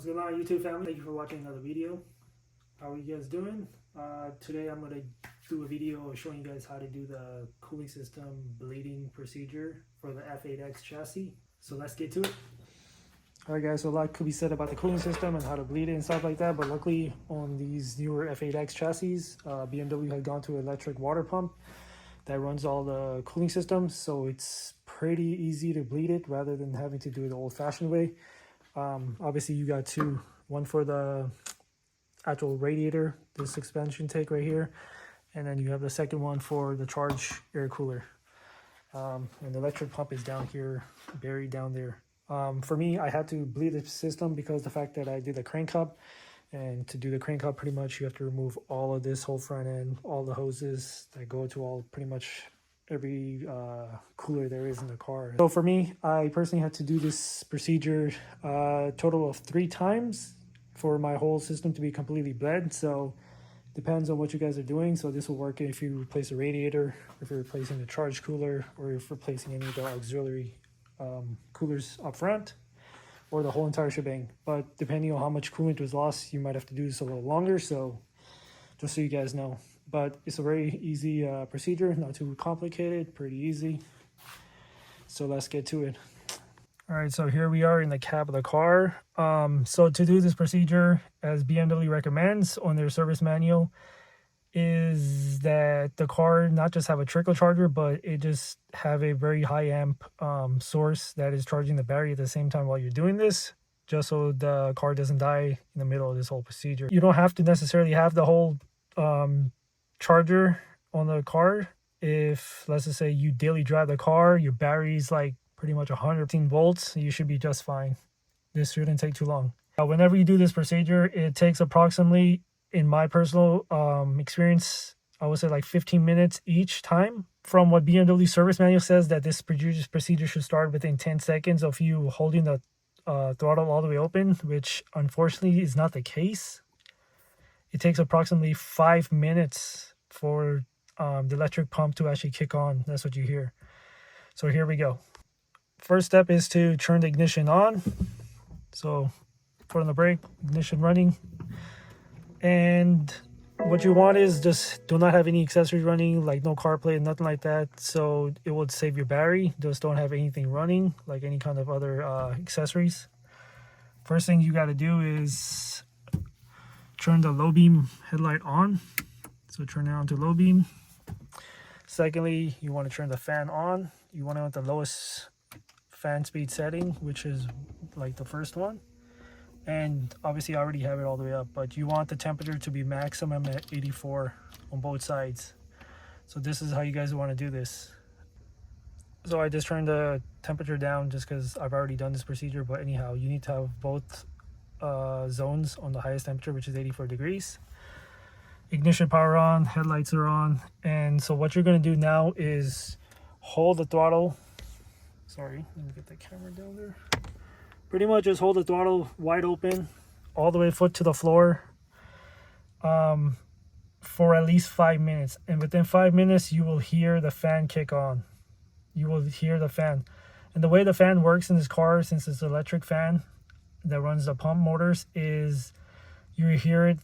going on, YouTube family? Thank you for watching another video. How are you guys doing? Today I'm going to do a video showing you guys how to do the cooling system bleeding procedure for the F8X chassis. So let's get to it. Alright guys, so a lot could be said about the cooling system and how to bleed it and stuff like that, but luckily on these newer F8X chassis, BMW had gone to an electric water pump that runs all the cooling systems, so it's pretty easy to bleed it rather than having to do it the old-fashioned way. Obviously you got two, one for the actual radiator, this expansion tank right here, and then you have the second one for the charge air cooler. And the electric pump is down here, buried down there. For me, I had to bleed the system because the fact that I did the crank hub, and to do the crank hub, pretty much you have to remove all of this whole front end, all the hoses that go to all pretty much every cooler there is in the car. So for me, I personally had to do this procedure a total of 3 times for my whole system to be completely bled. So depends on what you guys are doing. So this will work if you replace a radiator, if you're replacing the charge cooler, or if you're replacing any of the auxiliary coolers up front, or the whole entire shebang. But depending on how much coolant was lost, you might have to do this a little longer, so just so you guys know. But it's a very easy procedure, not too complicated, pretty easy. So let's get to it. All right, so here we are in the cab of the car. So to do this procedure, as BMW recommends on their service manual, is that the car not just have a trickle charger, but it just have a very high amp source that is charging the battery at the same time while you're doing this, just so the car doesn't die in the middle of this whole procedure. You don't have to necessarily have the whole charger on the car. If, let's just say, you daily drive the car, your battery's like pretty much 115 volts, you should be just fine. This shouldn't take too long. Whenever you do this procedure, it takes approximately, in my personal experience, I would say like 15 minutes each time. From what BMW service manual says, that this procedure should start within 10 seconds of you holding the throttle all the way open, which unfortunately is not the case. It takes approximately 5 minutes for the electric pump to actually kick on. That's what you hear. So here we go. First step is to turn the ignition on. So put on the brake, ignition running. And what you want is just do not have any accessories running, like no CarPlay, nothing like that, so it will save your battery. Just don't have anything running, like any kind of other accessories. First thing you got to do is turn the low beam headlight on. So turn it on to low beam. Secondly, you want to turn the fan on. You want it at the lowest fan speed setting, which is like the first one. And obviously I already have it all the way up, but you want the temperature to be maximum at 84 on both sides. So this is how you guys want to do this. So I just turned the temperature down just because I've already done this procedure, but anyhow, you need to have both zones on the highest temperature, which is 84 degrees. Ignition power on, headlights are on. And so what you're going to do now is hold the throttle. Sorry, let me get the camera down there. Pretty much just hold the throttle wide open all the way foot to the floor for at least 5 minutes. And within 5 minutes, you will hear the fan kick on. You will hear the fan. And the way the fan works in this car, since it's an electric fan that runs the pump motors, is you hear it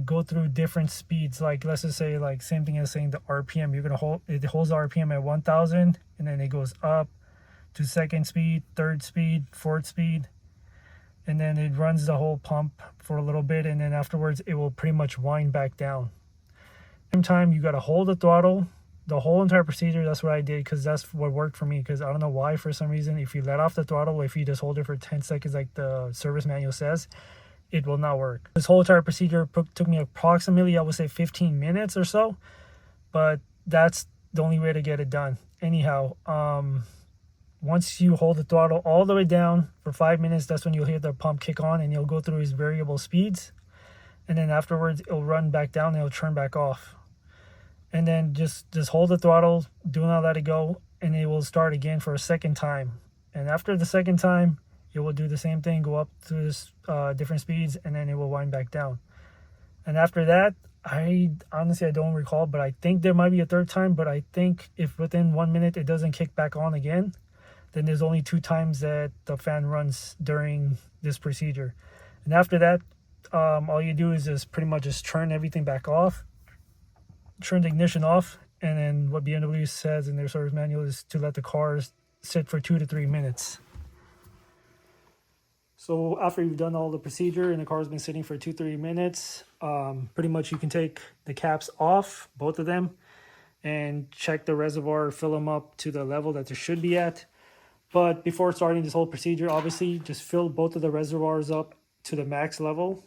go through different speeds. Like, let's just say, like, same thing as saying the RPM. You're going to it holds the RPM at 1000, and then it goes up to second speed, third speed, fourth speed, and then it runs the whole pump for a little bit, and then afterwards it will pretty much wind back down. Same time, you got to hold the throttle the whole entire procedure. That's what I did because that's what worked for me, because I don't know why, for some reason, if you let off the throttle, if you just hold it for 10 seconds like the service manual says, it will not work. This whole entire procedure took me approximately, I would say, 15 minutes or so, but that's the only way to get it done. Anyhow, once you hold the throttle all the way down for 5 minutes, that's when you'll hear the pump kick on, and you'll go through its variable speeds. And then afterwards, it'll run back down and it'll turn back off. And then just hold the throttle, do not let it go, and it will start again for a second time. And after the second time, it will do the same thing, go up to this, different speeds, and then it will wind back down. And after that, I honestly don't recall, but I think there might be a third time. But I think if within 1 minute it doesn't kick back on again, then there's only 2 times that the fan runs during this procedure. And after that, all you do is just pretty much just turn everything back off, turn the ignition off, and then what BMW says in their service manual is to let the cars sit for 2 to 3 minutes. So after you've done all the procedure and the car's been sitting for 2-3 minutes, pretty much you can take the caps off, both of them, and check the reservoir, fill them up to the level that they should be at. But before starting this whole procedure, obviously just fill both of the reservoirs up to the max level.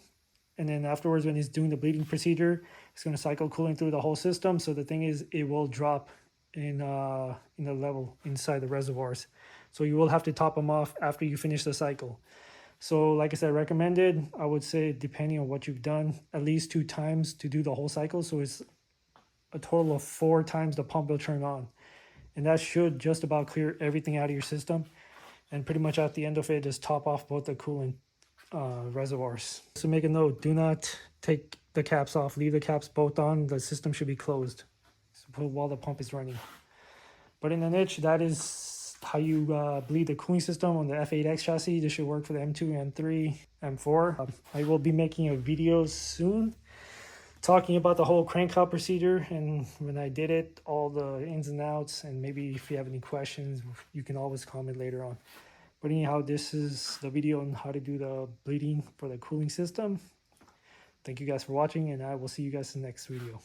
And then afterwards, when he's doing the bleeding procedure, it's going to cycle cooling through the whole system. So the thing is, it will drop in the level inside the reservoirs. So you will have to top them off after you finish the cycle. So like I said, recommended, I would say, depending on what you've done, at least 2 times to do the whole cycle. So it's a total of 4 times the pump will turn on. And that should just about clear everything out of your system. And pretty much at the end of it, just top off both the coolant reservoirs. So make a note, do not take the caps off. Leave the caps both on. The system should be closed while the pump is running. But in a niche, that is how you bleed the cooling system on the F8X chassis. This should work for the M2, M3, M4. I will be making a video soon talking about the whole crank out procedure and when I did it, all the ins and outs, and maybe if you have any questions, you can always comment later on. But anyhow, this is the video on how to do the bleeding for the cooling system. Thank you guys for watching, and I will see you guys in the next video.